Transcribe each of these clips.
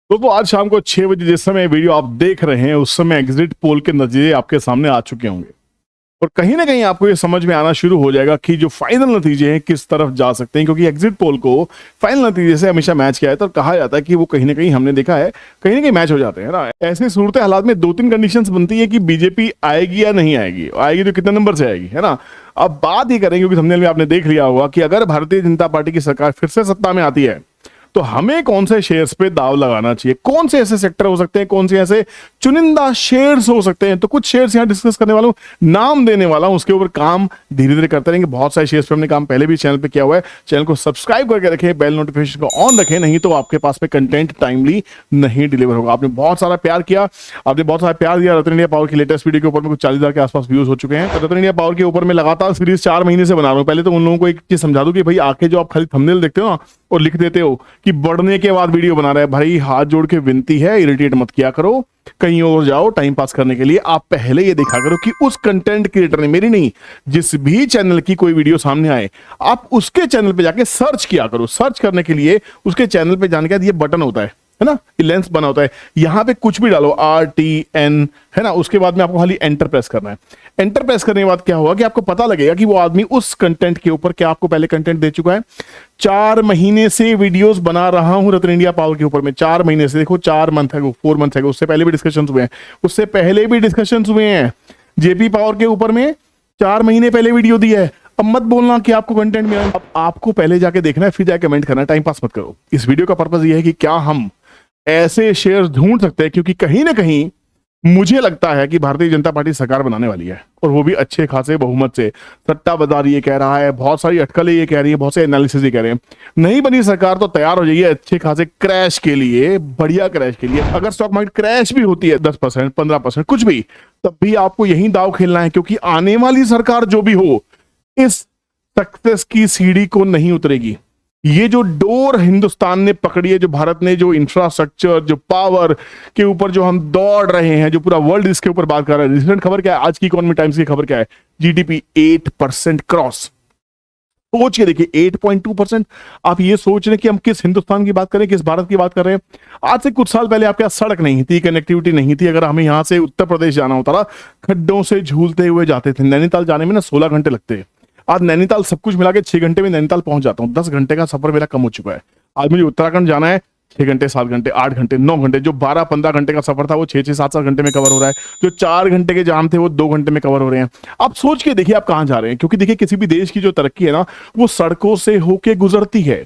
दोस्तों आज शाम को 6 बजे जिस समय वीडियो आप देख रहे हैं उस समय एग्जिट पोल के नतीजे आपके सामने आ चुके होंगे और कहीं ना कहीं आपको ये समझ में आना शुरू हो जाएगा कि जो फाइनल नतीजे हैं किस तरफ जा सकते हैं, क्योंकि एग्जिट पोल को फाइनल नतीजे से हमेशा मैच किया है तो कहा जाता है कि वो कहीं ना कहीं हमने देखा है कहीं ना कहीं मैच हो जाते हैं ना। ऐसे सूरत हालात में दो तीन कंडीशंस बनती है कि बीजेपी आएगी या नहीं आएगी, आएगी तो कितने नंबर से आएगी, है ना। अब बात ही करेंगे क्योंकि थंबनेल में आपने देख लिया होगा कि अगर भारतीय जनता पार्टी की सरकार फिर से सत्ता में आती है तो हमें कौन से शेयर्स पे दाव लगाना चाहिए, कौन से ऐसे सेक्टर हो सकते हैं, कौन से ऐसे चुनिंदा शेयर्स हो सकते हैं। तो कुछ शेयर्स यहां डिस्कस करने वाला हूं, नाम देने वाला हूं, उसके ऊपर काम धीरे धीरे करते रहेंगे। बहुत सारे शेयर्स पे हमने काम पहले भी चैनल पे किया हुआ है, चैनल को सब्सक्राइब करके रखें, बेल नोटिफिकेशन को ऑन रखें, नहीं तो आपके पास में कंटेंट टाइमली नहीं डिलीवर होगा। आपने बहुत सारा प्यार किया, आपने बहुत सारा प्यार दिया। रतन इंडिया पावर की लेटेस्ट वीडियो के ऊपर में कुछ 40,000 के आसपास व्यूज हो चुके हैं। रतन इंडिया पावर के ऊपर में लगातार सीरीज 4 महीने से बना रहा हूं। पहले तो उन लोगों को एक चीज समझा दूं कि भाई आके जो आप खाली थंबनेल देखते हो ना और लिख देते हो कि बढ़ने के बाद वीडियो बना रहा है, भाई हाथ जोड़ के विनती है, इरिटेट मत किया करो, कहीं और जाओ टाइम पास करने के लिए। आप पहले ये देखा करो कि उस कंटेंट क्रिएटर ने, मेरी नहीं, जिस भी चैनल की कोई वीडियो सामने आए आप उसके चैनल पे जाके सर्च किया करो। सर्च करने के लिए उसके चैनल पे जाने के बाद ये बटन होता है ना, ये लेंस बना होता है, यहां पे कुछ भी डालो RTN, है ना। उसके बाद में आपको खाली एंटर प्रेस करना है। एंटर प्रेस करने के बाद क्या होगा कि आपको पता लगेगा कि वो आदमी उस कंटेंट के ऊपर क्या आपको पहले कंटेंट दे चुका है। 4 महीने से वीडियोस बना रहा हूं रतन इंडिया पावर के ऊपर में, 4 महीने से। देखो 4 मंथ है, 4 मंथ है, उससे पहले भी डिस्कशन हुए हैं, उससे पहले भी डिस्कशन हुए हैं। जेपी पावर के ऊपर में 4 महीने पहले वीडियो दी है। अब मत बोलना कि आपको कंटेंट मिला, अब आपको पहले जाके देखना है फिर जाके कमेंट करना है, टाइम पास मत करो। इस वीडियो का पर्पस ये है कि क्या हम ऐसे शेयर्स ढूंढ सकते हैं, क्योंकि कहीं ना कहीं मुझे लगता है कि भारतीय जनता पार्टी सरकार बनाने वाली है और वो भी अच्छे खासे बहुमत से। सट्टा बाजार ये कह रहा है, बहुत सारी अटकलें ये कह रही है, बहुत से एनालिसिस ये कह रहे हैं नहीं बनी सरकार तो तैयार हो जाइए अच्छे खासे क्रैश के लिए, बढ़िया क्रैश के लिए। अगर स्टॉक मार्केट क्रैश भी होती है 10%, 15%, कुछ भी, तब भी आपको यही दाव खेलना है, क्योंकि आने वाली सरकार जो भी हो इस सक्सेस की सीढ़ी को नहीं उतरेगी। ये जो डोर हिंदुस्तान ने पकड़ी है, जो भारत ने, जो इंफ्रास्ट्रक्चर, जो पावर के ऊपर जो हम दौड़ रहे हैं, जो पूरा वर्ल्ड इसके ऊपर बात कर रहा है। रिसेंट खबर क्या है, आज की इकोनॉमी टाइम्स की खबर क्या है, जीडीपी 8% क्रॉस। सोच के देखिए 8.2%। आप ये सोच रहे हैं कि हम किस हिंदुस्तान की बात करें, किस भारत की बात कर रहे हैं। आज से कुछ साल पहले आपके पास सड़क नहीं थी, कनेक्टिविटी नहीं थी। अगर हमें यहां से उत्तर प्रदेश जाना होता था, खड्डों से झूलते हुए जाते थे। नैनीताल जाने में ना 16 घंटे लगते हैं। आज नैनीताल सब कुछ मिला के 6 घंटे में नैनीताल पहुंच जाता हूं। 10 घंटे का सफर मेरा कम हो चुका है। आज मुझे उत्तराखंड जाना है, 6 घंटे, 7 घंटे, 8 घंटे, 9 घंटे। जो 12-15 घंटे का सफर था वो 6-6, 7-7 घंटे में कवर हो रहा है। जो 4 घंटे के जाम थे वो 2 घंटे में कवर हो रहे हैं। आप सोच के देखिए आप कहां जा रहे हैं, क्योंकि देखिए किसी भी देश की जो तरक्की है ना वो सड़कों से होके गुजरती है।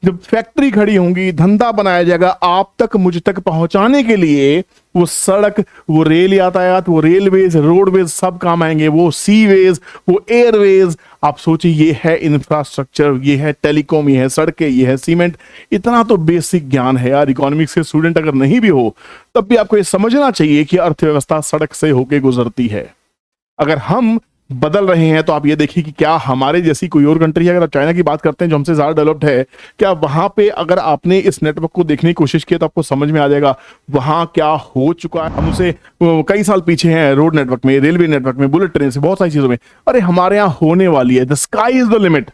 जब फैक्ट्री खड़ी होंगी, धंधा बनाया जाएगा, आप तक मुझ तक पहुंचाने के लिए वो सड़क, वो रेल यातायात, वो रेलवेज, रोडवेज सब काम आएंगे, वो सीवेज, वो एयरवेज। आप सोचिए ये है इंफ्रास्ट्रक्चर, ये है टेलीकॉम, ये है सड़कें, ये है सीमेंट। इतना तो बेसिक ज्ञान है यार, इकोनॉमिक्स के स्टूडेंट अगर नहीं भी हो तब भी आपको ये समझना चाहिए कि अर्थव्यवस्था सड़क से होके गुजरती है। अगर हम बदल रहे हैं तो आप ये देखिए कि क्या हमारे जैसी कोई और कंट्री है, अगर आप चाइना की बात करते हैं जो हमसे ज्यादा डेवलप्ड है, क्या वहां पे अगर आपने इस नेटवर्क को देखने की कोशिश की तो आपको समझ में आ जाएगा वहां क्या हो चुका है। हम उसे कई साल पीछे हैं रोड नेटवर्क में, रेलवे नेटवर्क में, बुलेट ट्रेन से, बहुत सारी चीजों में। अरे हमारे यहाँ होने वाली है, the sky is the limit.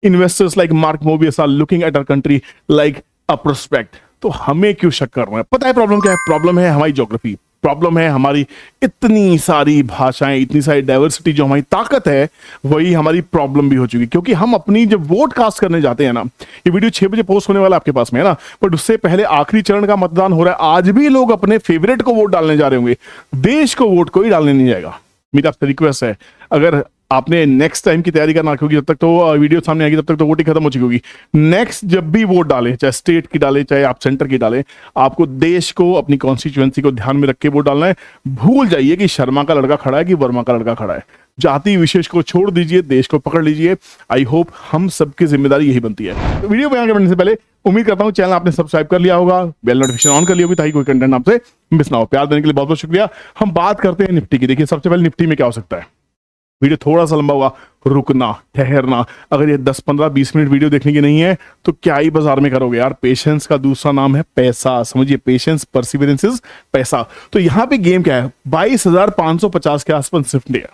Investors like Mark Mobius are looking at our country like a prospect. तो हमें क्यों शक करना है? पता है प्रॉब्लम क्या है? प्रॉब्लम है हमारी ज्योग्राफी, प्रॉब्लम है हमारी इतनी सारी भाषाएं, इतनी सारी डाइवर्सिटी। जो हमारी ताकत है वही हमारी प्रॉब्लम भी हो चुकी, क्योंकि हम अपनी जब वोट कास्ट करने जाते हैं ना, ये वीडियो 6 बजे पोस्ट होने वाला आपके पास में है ना, बट उससे पहले आखिरी चरण का मतदान हो रहा है। आज भी लोग अपने फेवरेट को वोट डालने जा रहे होंगे, देश को वोट कोई डालने नहीं जाएगा। मेरी आपसे रिक्वेस्ट है, अगर आपने नेक्स्ट टाइम की तैयारी करना, क्योंकि जब तक तो वीडियो सामने आएगी तब तक तो वोटिंग खत्म हो चुकी होगी। नेक्स्ट जब भी वोट डालें, चाहे स्टेट की डालें चाहे आप सेंटर की डालें, आपको देश को, अपनी कॉन्स्टिट्यूएंसी को ध्यान में रख के वोट डालना है। भूल जाइए कि शर्मा का लड़का खड़ा है कि वर्मा का लड़का खड़ा है। जाति विशेष को छोड़ दीजिए, देश को पकड़ लीजिए। आई होप हम सबकी जिम्मेदारी यही बनती है। तो वीडियो पे आगे बढ़ने से पहले उम्मीद करता हूं चैनल आपने सब्सक्राइब कर लिया होगा, बेल नोटिफिकेशन ऑन कर लिया होगी ताकि कोई कंटेंट आपसे मिस ना हो। प्यार देने के लिए बहुत बहुत शुक्रिया। हम बात करते हैं निफ्टी की। देखिए सबसे पहले निफ्टी में क्या हो सकता है। वीडियो थोड़ा सा लंबा हुआ, रुकना, ठहरना। अगर ये 10, 15, 20 मिनट वीडियो देखने की नहीं है तो क्या ही बाजार में करोगे यार। पेशेंस का दूसरा नाम है पैसा, समझिए। पेशेंस, परसिवरेंस इज पैसा। तो यहां पे गेम क्या है, 22,550 के आसपास निफ्टी है।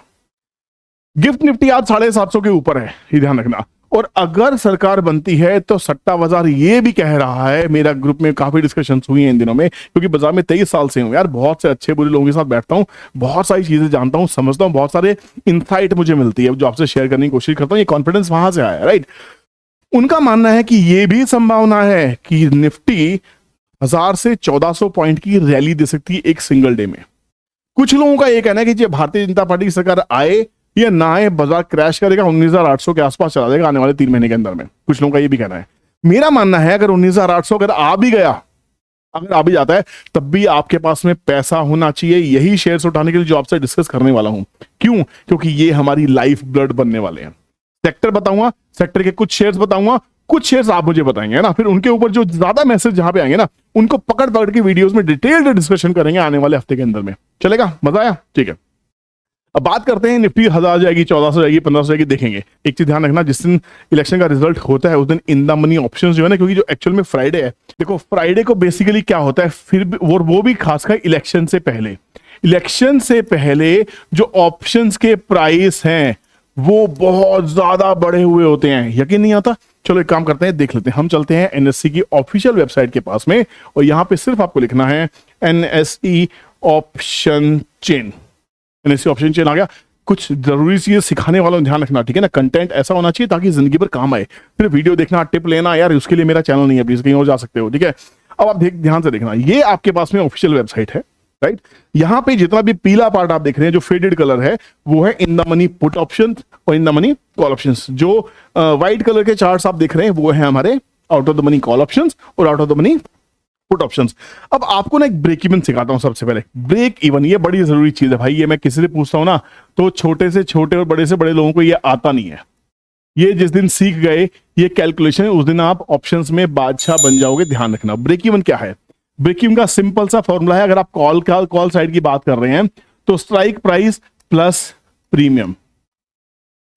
गिफ्ट निफ्टी आज 750 के ऊपर है, ये ध्यान रखना। और अगर सरकार बनती है तो सट्टा बाजार ये भी कह रहा है, मेरा ग्रुप में काफी डिस्कशन हुई हैं इन दिनों में, क्योंकि बाजार में 23 साल से हूं यार, बहुत से अच्छे बुरे लोगों के साथ बैठता हूं, बहुत सारी चीजें जानता हूं, समझता हूं, बहुत सारे इंसाइट मुझे मिलती है जो आपसे शेयर करने की कोशिश करता हूं। ये कॉन्फिडेंस वहां से आया, राइट। उनका मानना है कि ये भी संभावना है कि निफ्टी 1000 से 1400 पॉइंट की रैली दे सकती है एक सिंगल डे में। कुछ लोगों का ये कहना है कि जब भारतीय जनता पार्टी की सरकार आए या ना आए, बाजार क्रैश करेगा, 19,800 के आसपास चला जाएगा आने वाले 3 महीने के अंदर में। कुछ लोगों का ये भी कहना है। मेरा मानना है अगर 19,800 अगर आ भी गया, अगर आ भी जाता है, तब भी आपके पास में पैसा होना चाहिए यही शेयर्स उठाने के लिए जो आपसे डिस्कस करने वाला हूं। क्यों? क्योंकि ये हमारी लाइफ ब्लड बनने वाले हैं। सेक्टर बताऊंगा, सेक्टर के कुछ शेयर्स बताऊंगा, कुछ शेयर्स आप मुझे बताएंगे ना, फिर उनके ऊपर जो ज्यादा मैसेज जहां पे आएंगे ना, उनको पकड़ पकड़ के वीडियोस में डिटेल्ड डिस्कशन करेंगे आने वाले हफ्ते के अंदर में। चलेगा? मजा आया? ठीक है। अब बात करते हैं निफ्टी 1000 जाएगी, 1400 जाएगी, 1500 जाएगी, देखेंगे। एक चीज ध्यान रखना, जिस दिन इलेक्शन का रिजल्ट होता है उस दिन इन द मनी ऑप्शन जो है ना, क्योंकि जो एक्चुअल में फ्राइडे है, देखो फ्राइडे को बेसिकली क्या होता है, फिर भी वो भी खासकर इलेक्शन से पहले, इलेक्शन से पहले जो ऑप्शंस के प्राइस हैं वो बहुत ज्यादा बढ़े हुए होते हैं। यकीन नहीं आता? चलो एक काम करते हैं, देख लेते हैं। हम चलते हैं एनएससी की ऑफिशियल वेबसाइट के पास में, और यहां पे सिर्फ आपको लिखना है NSE option chain. NSC option chain आ गया। कुछ जरूरी चीजें सिखाने वालों ध्यान रखना, ठीक है ना। कंटेंट ऐसा होना चाहिए ताकि जिंदगी भर काम आए। फिर वीडियो देखना, टिप लेना, यार उसके लिए मेरा चैनल नहीं है, प्लीज कहीं और जा सकते हो, ठीक है। अब आप ध्यान से देखना, ये आपके पास में ऑफिशियल वेबसाइट है, राइट। यहां पे जितना भी पीला पार्ट आप देख रहे हैं जो फेडेड कलर है, वो है in the money put option और in the money call options. जो व्हाइट कलर के चार्ट्स आप देख रहे हैं वो है हमारे out of the money call options और out of the money put options. अब आपको ना एक ब्रेक इवन सिखाता हूं। सबसे पहले ब्रेक इवन, ये बड़ी जरूरी चीज है भाई। ये मैं किसी से पूछता हूं ना, तो छोटे से छोटे और बड़े से बड़े लोगों को ये आता नहीं है। ये जिस दिन सीख गए ये कैलकुलेशन, उस दिन आप ऑप्शंस में बादशाह बन जाओगे। ध्यान रखना, ब्रेक इवन क्या है। ब्रेक इवन का सिंपल सा फॉर्मूला है, अगर आप कॉल साइड की बात कर रहे हैं तो स्ट्राइक प्राइस प्लस प्रीमियम,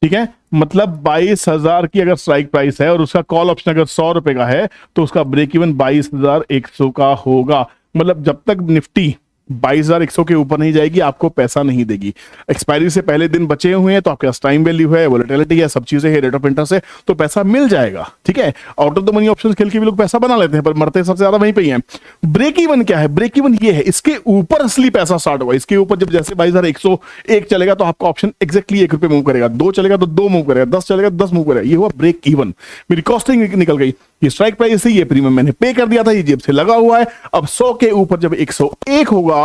ठीक है। मतलब 22,000 की अगर स्ट्राइक प्राइस है और उसका कॉल ऑप्शन अगर 100 रुपए का है तो उसका ब्रेक इवन 22,100 का होगा। मतलब जब तक निफ्टी 22,100 के ऊपर नहीं जाएगी आपको पैसा नहीं देगी। एक्सपायरी से पहले दिन बचे हुए हैं तो आपके पास टाइम वैल्यू है, वोलेटिलिटी है, सब चीजें है, रेट ऑफ इंटरेस्ट है, तो पैसा मिल जाएगा, ठीक है। Out of the money options खेल के भी लोग पैसा बना लेते हैं, पर मरते सबसे ज्यादा वहीं पे ही हैं। ब्रेक इवन क्या है? ब्रेक इवन ये है, इसके ऊपर असली पैसा स्टार्ट होगा। इसके ऊपर जब जैसे 22,101 चलेगा तो आपका ऑप्शन एक्जैक्टली 1 रुपए मूव करेगा, 2 चलेगा तो 2 मूव करेगा, 10 चलेगा तो 10 मूव करेगा। ये हुआ ब्रेक इवन। मेरी कॉस्टिंग निकल गई, ये स्ट्राइक प्राइस है, ये प्रीमियम मैंने पे कर दिया था, ये जेब से लगा हुआ है। अब 100 के ऊपर जब 101 होगा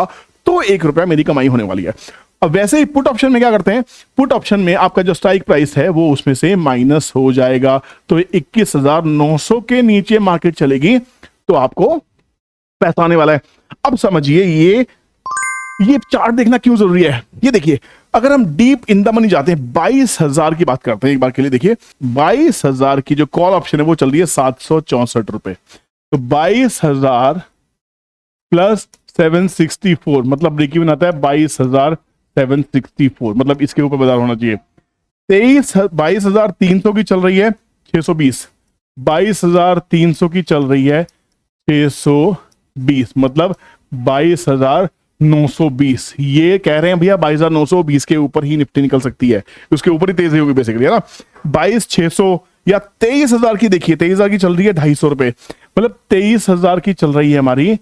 तो 1 रुपया मेरी कमाई होने वाली है। अब वैसे ही पुट ऑप्शन में क्या करते हैं, पुट ऑप्शन में आपका जो स्ट्राइक प्राइस है वो उसमें से माइनस हो जाएगा। तो 21,900 के नीचे मार्केट चलेगी तो आपको पैसा आने वाला है। अब समझिए ये चार्ट देखना क्यों जरूरी है। ये देखिए, अगर हम डीप इन द मनी जाते हैं, 22,000 की बात करते हैं एक बार के लिए। देखिए 22,000 की जो कॉल ऑप्शन है वो चल रही है 764 रुपए। तो 22,000 प्लस 764 मतलब ब्रेक इवन आता है 22,764। मतलब इसके ऊपर बाजार होना चाहिए। 22,300 की चल रही है 620, 22,300 की चल रही है 620, मतलब 22,920। ये कह रहे हैं भैया 22,920 के ऊपर ही निफ्टी निकल सकती है, उसके ऊपर ही तेजी होगी बेसिकली, है ना। 22,600 या 23,000 की देखिए, 23,000 की चल रही है 250 रुपए, मतलब 23,000 की चल रही है हमारी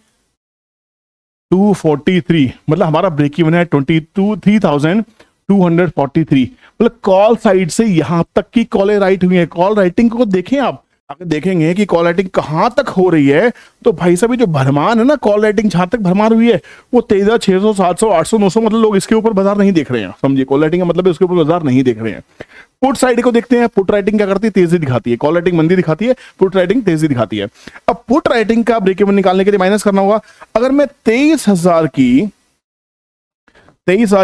243, मतलब हमारा ब्रेक इवन है 3,243। मतलब कॉल साइड से यहां तक की कॉलें राइट हुई है। कॉल राइटिंग को देखें आप, अगर देखेंगे कि कॉल राइटिंग कहां तक हो रही है तो भाई साहब जो भरमान है ना, कॉल राइटिंग जहां तक भरमार हुई है वो 13,600, 700, 800, 900, मतलब लोग इसके ऊपर बाजार नहीं देख रहे हैं। समझिए, कॉल राइटिंग का मतलब है उसके ऊपर बाजार नहीं देख रहे हैं। पुट साइड को देखते हैं, पुट राइटिंग क्या करती है, तेजी दिखाती है। कॉल राइटिंग मंदी दिखाती है, पुट राइटिंग तेजी दिखाती है। अब पुट राइटिंग का ब्रेक इवन निकालने के लिए माइनस करना होगा। अगर मैं 23,000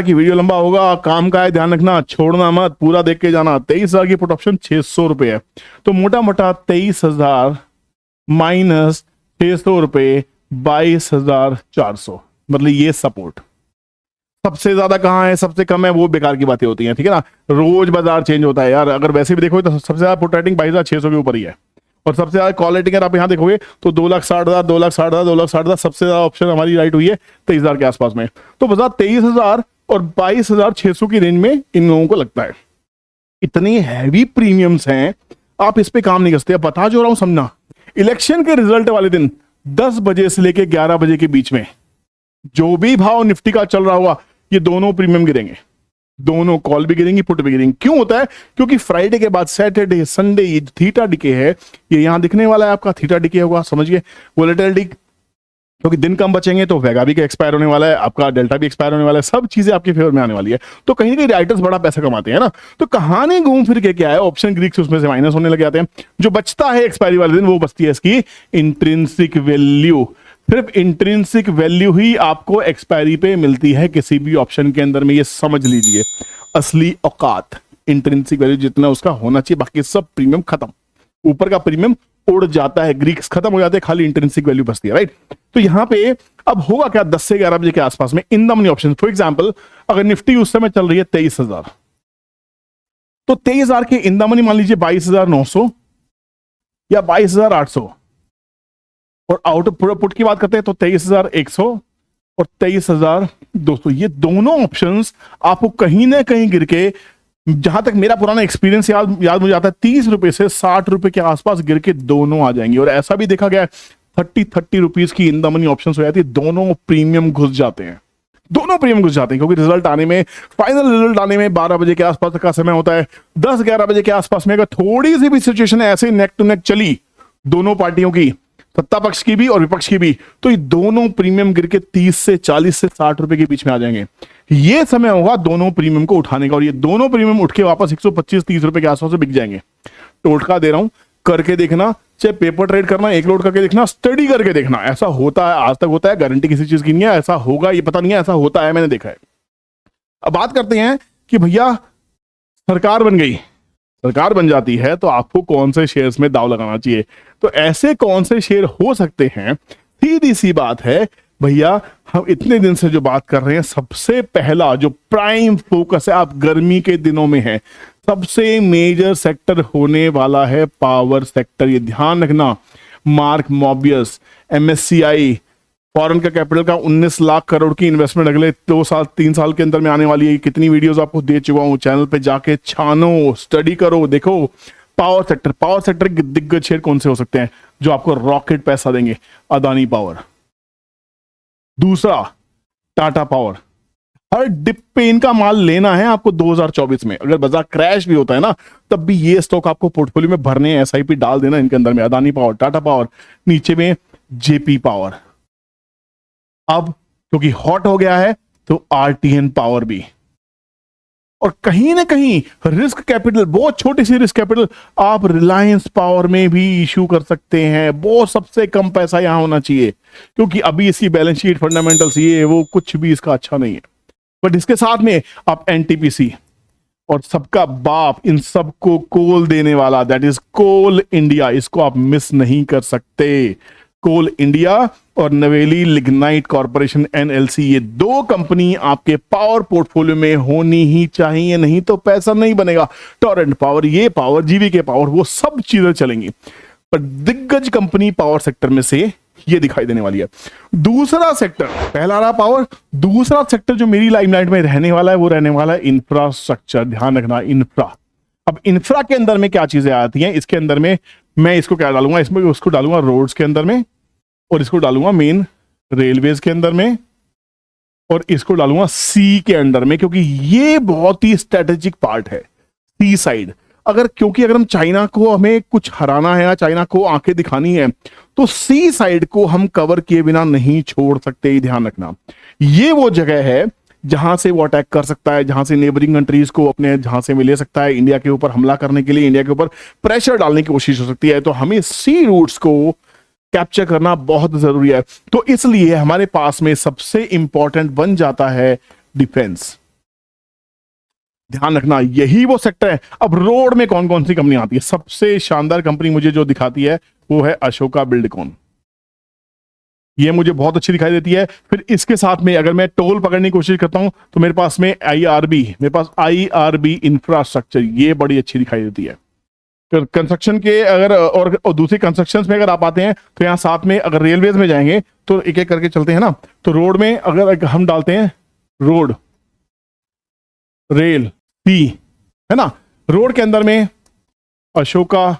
की वीडियो लंबा होगा, काम का है, ध्यान रखना, छोड़ना मत, पूरा देख के जाना। 23,000 की पुट ऑप्शन 600 रुपए है, तो मोटा मोटा 23,000 माइनस 600 रुपए 22,400, मतलब ये सपोर्ट। सबसे ज्यादा कहां है, सबसे कम है, वो बेकार की बातें होती हैं, ठीक है ना। रोज बाजार चेंज होता है यार। अगर वैसे भी देखोगे तो सबसे ज्यादा पुट राइटिंग 22,600 के ऊपर ही है, और सबसे ज्यादा कॉल राइटिंग अगर आप यहां देखोगे तो 2,60,000, 2,60,000, 2,60,000, सबसे ज्यादा ऑप्शन हमारी राइट हुई है 23,000 के आसपास में। तो बाजार 23,000 और 22,600 की रेंज में इन लोगों को लगता है। इतनी हैवी प्रीमियम्स हैं, आप इस पे काम नहीं कर सकते। अब बता जो रहा हूं समझना, इलेक्शन के रिजल्ट वाले दिन 10 बजे से लेके 11 बजे के बीच में जो भी भाव निफ्टी का चल रहा हुआ, ये दोनों प्रीमियम गिरेंगे, दोनों कॉल भी गिरेंगी, पुट भी गिरेंगी। क्यों होता है? क्योंकि फ्राइडे के बाद सैटरडे संडे ये थीटा डिके है, ये यहां दिखने वाला है, आपका थीटा डिके होगा, समझिए। वोलेटिलिटी, क्योंकि दिन कम बचेंगे तो वेगा भी एक्सपायर होने वाला है, आपका डेल्टा भी एक्सपायर होने वाला है, सब चीजें आपके फेवर में आने वाली है। तो कहीं ना कहीं राइटर्स बड़ा पैसा कमाते हैं ना। तो कहानी घूम फिर के क्या है, ऑप्शन ग्रीक्स उसमें से माइनस होने लग जाते हैं। जो बचता है एक्सपायरी वाले दिन, वो बचती है इसकी इंट्रिंसिक वैल्यू। सिर्फ इंट्रिंसिक वैल्यू ही आपको एक्सपायरी पे मिलती है किसी भी ऑप्शन के अंदर में, ये समझ लीजिए। असली औकात इंट्रिंसिक वैल्यू जितना उसका होना चाहिए, बाकी सब प्रीमियम खत्म, ऊपर का प्रीमियम उड़ जाता है, ग्रीक्स खत्म हो जाते हैं, खाली इंट्रिंसिक वैल्यू बचती है, राइट। तो यहां पे अब होगा क्या 10 से 11 बजे के आसपास में इन the money option, for example अगर निफ्टी उस समय चल रही है 23,000, तो 23,000 के इन द मनी मान लीजिए 22,900 या 22,800, और आउट पुट की बात करते हैं तो 23,100 और 23,200। ये दोनों ऑप्शंस आपको कहीं ना कहीं गिर के, जहां तक मेरा पुराना एक्सपीरियंस याद मुझे आता है, 30 रुपए से 60 रुपए के आसपास गिर के दोनों आ जाएंगे। और ऐसा भी देखा गया है 30 रुपीज की इन द मनी ऑप्शन हो जाती है, दोनों प्रीमियम घुस जाते हैं, दोनों प्रीमियम घुस जाते हैं। क्योंकि रिजल्ट आने में, फाइनल रिजल्ट आने में 12 बजे के आसपास का समय होता है। 10-11 बजे के आसपास में अगर थोड़ी सी भी सिचुएशन ऐसे नेक टू नेक चली दोनों पार्टियों की, सत्ता पक्ष की भी और विपक्ष की भी, तो ये दोनों प्रीमियम गिर के 30 से 40 से 60 रुपए के बीच में आ जाएंगे। ये समय होगा दोनों प्रीमियम को उठाने का, और ये दोनों प्रीमियम उठ के वापस 125-30 रुपए के आसपास से बिक जाएंगे। टोटका दे रहा हूं, करके देखना, चाहे पेपर ट्रेड करना, एक लोड करके देखना, स्टडी करके देखना। ऐसा होता है, आज तक होता है, गारंटी किसी चीज की नहीं है, ऐसा होगा ये पता नहीं है, ऐसा होता है, मैंने देखा है। अब बात करते हैं कि भैया सरकार बन गई, सरकार बन जाती है तो आपको कौन से शेयर्स में दाव लगाना चाहिए। तो ऐसे कौन से शेयर हो सकते हैं, सीधी सी बात है भैया, हम इतने दिन से जो बात कर रहे हैं, सबसे पहला जो प्राइम फोकस है, आप गर्मी के दिनों में है, सबसे मेजर सेक्टर होने वाला है पावर सेक्टर। ये ध्यान रखना, मार्क मॉबियस, MSCI, फॉरेन का कैपिटल का 19 लाख करोड़ की इन्वेस्टमेंट अगले 2-3 साल के अंदर में आने वाली है। कितनी वीडियोस आपको दे चुका हूं, चैनल पे जाके छानो, स्टडी करो, देखो। पावर सेक्टर, पावर सेक्टर के दिग्गज शेयर कौन से हो सकते हैं जो आपको रॉकेट पैसा देंगे? अदानी पावर, दूसरा टाटा पावर। हर डिप पे इनका माल लेना है आपको 2024 में, अगर बाजार क्रैश भी होता है ना, तब भी ये स्टॉक आपको पोर्टफोलियो में भरने हैं, SIP डाल देना इनके अंदर में। अदानी पावर, टाटा पावर, नीचे में JP पावर। अब क्योंकि हॉट हो गया है तो RTN पावर भी। और कहीं ना कहीं रिस्क कैपिटल, बहुत छोटी सी रिस्क कैपिटल आप रिलायंस पावर में भी इशू कर सकते हैं। बहुत सबसे कम पैसा यहां होना चाहिए, क्योंकि अभी इसकी बैलेंस शीट, फंडामेंटल्स, ये वो कुछ भी इसका अच्छा नहीं है। बट इसके साथ में आप NTPC और सबका बाप, इन सबको कोल देने वाला, दैट इज कोल इंडिया, इसको आप मिस नहीं कर सकते। कोल इंडिया और नवेली लिग्नाइट कॉर्पोरेशन NLC, ये दो कंपनी आपके पावर पोर्टफोलियो में होनी ही चाहिए, नहीं तो पैसा नहीं बनेगा। टोरेंट पावर, ये पावर, GVK पावर, वो सब चीजें चलेंगी, पर दिग्गज कंपनी पावर सेक्टर में से ये दिखाई देने वाली है। दूसरा सेक्टर, पहला रहा पावर, दूसरा सेक्टर जो मेरी लाइमलाइट में रहने वाला है वो रहने वाला है इंफ्रास्ट्रक्चर। ध्यान रखना, इंफ्रा। अब इंफ्रा के अंदर में क्या चीजें आती हैं, इसके अंदर में मैं इसको क्या डालूंगा, इसमें उसको डालूंगा रोड्स के अंदर में, और इसको डालूंगा मेन रेलवेज के अंदर में, और इसको डालूंगा सी के अंदर में, क्योंकि ये बहुत ही स्ट्रेटेजिक पार्ट है, सी साइड। क्योंकि अगर हम चाइना को, हमें कुछ हराना है या चाइना को आंखें दिखानी है, तो सी साइड को हम कवर किए बिना नहीं छोड़ सकते, ही ध्यान रखना। ये वो जगह है जहां से वो अटैक कर सकता है, जहां से नेबरिंग कंट्रीज को अपने जहां से में ले सकता है, इंडिया के ऊपर हमला करने के लिए, इंडिया के ऊपर प्रेशर डालने की कोशिश हो सकती है। तो हमें सी रूट्स को कैप्चर करना बहुत जरूरी है। तो इसलिए हमारे पास में सबसे इंपॉर्टेंट बन जाता है डिफेंस। ध्यान रखना, यही वो सेक्टर है। अब रोड में कौन कौन सी कंपनी आती है? सबसे शानदार कंपनी मुझे जो दिखाती है वो है अशोका बिल्डकॉन, ये मुझे बहुत अच्छी दिखाई देती है। फिर इसके साथ में अगर मैं टोल पकड़ने की कोशिश करता हूं तो मेरे पास में IRB इंफ्रास्ट्रक्चर, ये बड़ी अच्छी दिखाई देती है। कंस्ट्रक्शन के अगर और दूसरी कंस्ट्रक्शन में अगर आप आते हैं तो यहां साथ में अगर रेलवेज में जाएंगे तो एक एक करके चलते हैं ना, तो रोड में अगर हम डालते हैं रोड, रेल, सी, है ना, रोड के अंदर में अशोका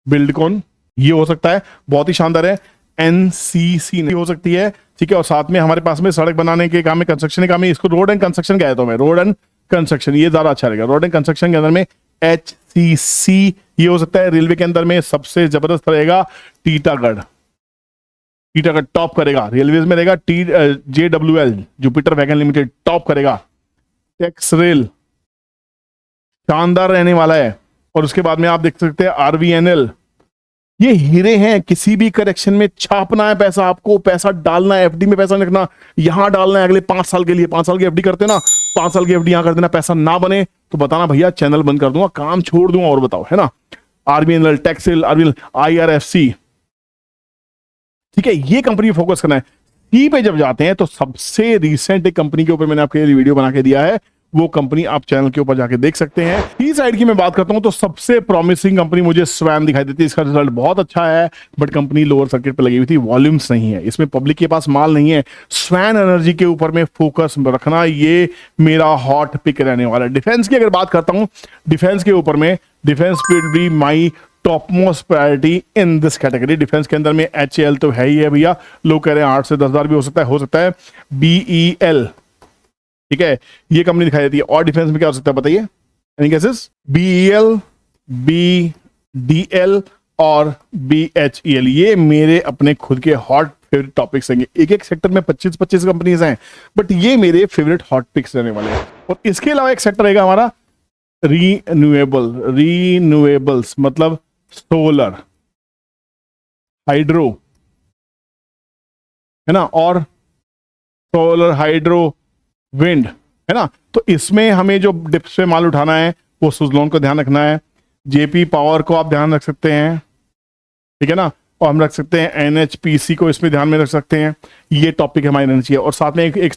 बिल्डकॉन ये हो सकता है, बहुत ही शानदार है। एनसीसी नहीं हो सकती है, ठीक है। और साथ में हमारे पास में सड़क बनाने के काम में, कंस्ट्रक्शन के काम में, इसको रोड एंड कंस्ट्रक्शन कहता हूं मैं, रोड एंड कंस्ट्रक्शन, ये ज्यादा अच्छा रहेगा। रोड एंड कंस्ट्रक्शन के अंदर में HCC ये हो सकता है। रेलवे के अंदर में सबसे जबरदस्त रहेगा टीटागढ़, टीटागढ़ टॉप करेगा। रेलवेज में रहेगा JWL Jupiter wagon limited top करेगा। टेक्स रेल शानदार रहने वाला है। और उसके बाद में आप देख सकते हैं RVNL, ये हीरे हैं। किसी भी करेक्शन में छापना है पैसा, आपको पैसा डालना है, FD में पैसा रखना, यहां डालना है अगले 5 साल के लिए। 5 साल की FD करते ना, 5 साल की FD यहां कर देना। पैसा ना बने तो बताना भैया, चैनल बंद कर दूंगा, काम छोड़ दूंगा, और बताओ, है ना। RVNL, टेक्सटाइल, RVNL, IRFC, ठीक है, ये कंपनी फोकस करना है। सी पे जब जाते हैं तो सबसे रिसेंट एक कंपनी के ऊपर मैंने आपके लिए वीडियो बना के दिया है, वो कंपनी आप चैनल के ऊपर जाके देख सकते हैं। ई साइड की मैं बात करता हूं तो सबसे प्रॉमिसिंग कंपनी मुझे स्वैन दिखाई देती है। इसका रिजल्ट बहुत अच्छा है, बट कंपनी लोअर सर्किट पे लगी हुई थी, वॉल्यूम्स नहीं है, इसमें पब्लिक के पास माल नहीं है। स्वैन एनर्जी के ऊपर में फोकस रखना, ये मेरा हॉट पिक रहने वाला है। डिफेंस की अगर बात करता हूं, डिफेंस के ऊपर में, defence will be my top most priority in this category. Defence के अंदर में HAL तो है ही है भैया, लोग कह रहे हैं 8 से 10 हज़ार भी हो सकता है। BEL, ठीक है, ये कंपनी दिखाई देती है। और डिफेंस में क्या हो सकता है बताइए, एनी गेसेस? BEL, BDL और BHEL, ये मेरे अपने खुद के हॉट फेवरेट टॉपिक्स हैं। एक एक सेक्टर में 25-25 कंपनीज हैं, बट ये मेरे फेवरेट हॉट पिक्स रहने वाले हैं। और इसके अलावा एक सेक्टर रहेगा हमारा रीन्यूएबल्स, मतलब सोलर, हाइड्रो, है ना, और सोलर, हाइड्रो, विंड, है ना। तो इसमें हमें जो डिप्स पे माल उठाना है वो सुजलॉन को ध्यान रखना है। JP पावर को आप ध्यान रख सकते हैं, ठीक है ना। और हम रख सकते हैं NHPC को, इसमें ध्यान में रख सकते हैं। ये टॉपिक हमारे रहना चाहिए। और साथ में एक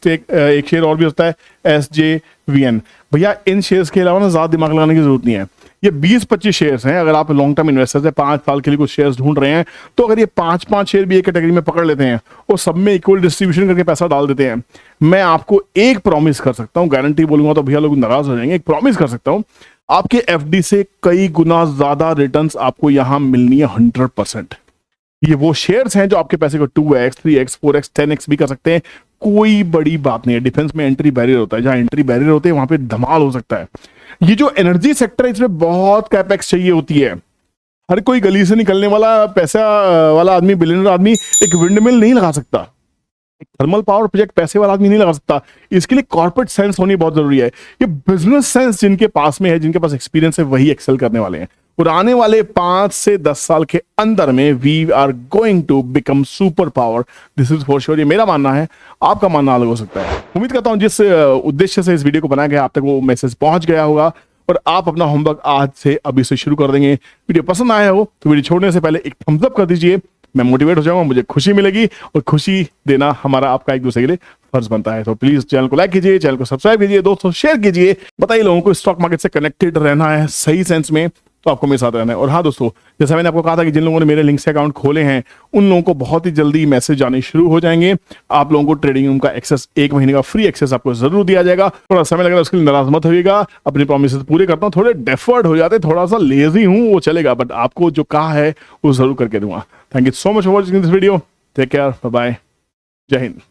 शेयर और भी होता है SJVN। भैया इन शेयर्स के अलावा ना ज्यादा दिमाग लगाने की जरूरत नहीं है। ये 20-25 शेयर्स हैं। अगर आप लॉन्ग टर्म इन्वेस्टर्स हैं, 5 साल के लिए कुछ शेयर्स ढूंढ रहे हैं, तो अगर ये 5-5 शेयर भी एक कैटेगरी में पकड़ लेते हैं और सब में इक्वल डिस्ट्रीब्यूशन करके पैसा डाल देते हैं, मैं आपको एक प्रॉमिस कर सकता हूं, गारंटी बोलूंगा तो भैया लोग नाराज हो जाएंगे, एक प्रॉमिस कर सकता हूं, आपके FD से कई गुना ज्यादा रिटर्न्स आपको यहां मिलनी है 100%। ये वो शेयर्स हैं जो आपके पैसे को 2x, 3x, 4x, 10x भी कर सकते हैं। कोई बड़ी बात नहीं है। डिफेंस में एंट्री बैरियर होता है, जहां एंट्री बैरियर होते हैं वहां पे धमाल हो सकता है। ये जो एनर्जी सेक्टर है, इसमें बहुत कैपेक्स चाहिए होती है। हर कोई गली से निकलने वाला पैसा वाला आदमी, बिलियनर आदमी एक विंडमिल नहीं लगा सकता, एक थर्मल पावर प्रोजेक्ट पैसे वाला आदमी नहीं लगा सकता। इसके लिए कॉर्पोरेट सेंस होनी बहुत जरूरी है। ये बिजनेस सेंस जिनके पास में है, जिनके पास एक्सपीरियंस है, वही एक्सेल करने वाले हैं। और आने वाले 5 से 10 साल के अंदर में we are going to become super power, this is for sure. ये मेरा मानना है, आपका मानना अलग हो सकता है। उम्मीद करता हूं जिस उद्देश्य से इस वीडियो को बनाया गया आप तक वो मैसेज पहुंच गया होगा और आप अपना होमवर्क आज से अभी से शुरू कर देंगे। वीडियो पसंद आया हो तो वीडियो छोड़ने से पहले एक थम्स अप कर दीजिए, मैं मोटिवेट हो जाऊंगा, मुझे खुशी मिलेगी। और खुशी देना हमारा आपका एक दूसरे के लिए फर्ज बनता है। तो प्लीज चैनल को लाइक कीजिए, चैनल को सब्सक्राइब कीजिए, दोस्तों शेयर कीजिए। बताइए लोगों को स्टॉक मार्केट से कनेक्टेड रहना है सही सेंस में, तो आपको मेरे साथ रहना है। और हाँ दोस्तों, जैसा मैंने आपको कहा था कि जिन लोगों ने मेरे लिंक से अकाउंट खोले हैं उन लोगों को बहुत ही जल्दी मैसेज आने शुरू हो जाएंगे। आप लोगों को ट्रेडिंग रूम का एक्सेस, 1 महीने का फ्री एक्सेस आपको जरूर दिया जाएगा। थोड़ा समय लगेगा, उसके लिए नाराज मत होइएगा। अपने प्रॉमिस पूरे करता हूँ, थोड़े डेफर्ड हो जाते, थोड़ा सा लेजी हूँ, वो चलेगा, बट आपको जो कहा है वो जरूर करके दूंगा। Thank you so much for watching this video. Take care, bye bye, Jai Hind.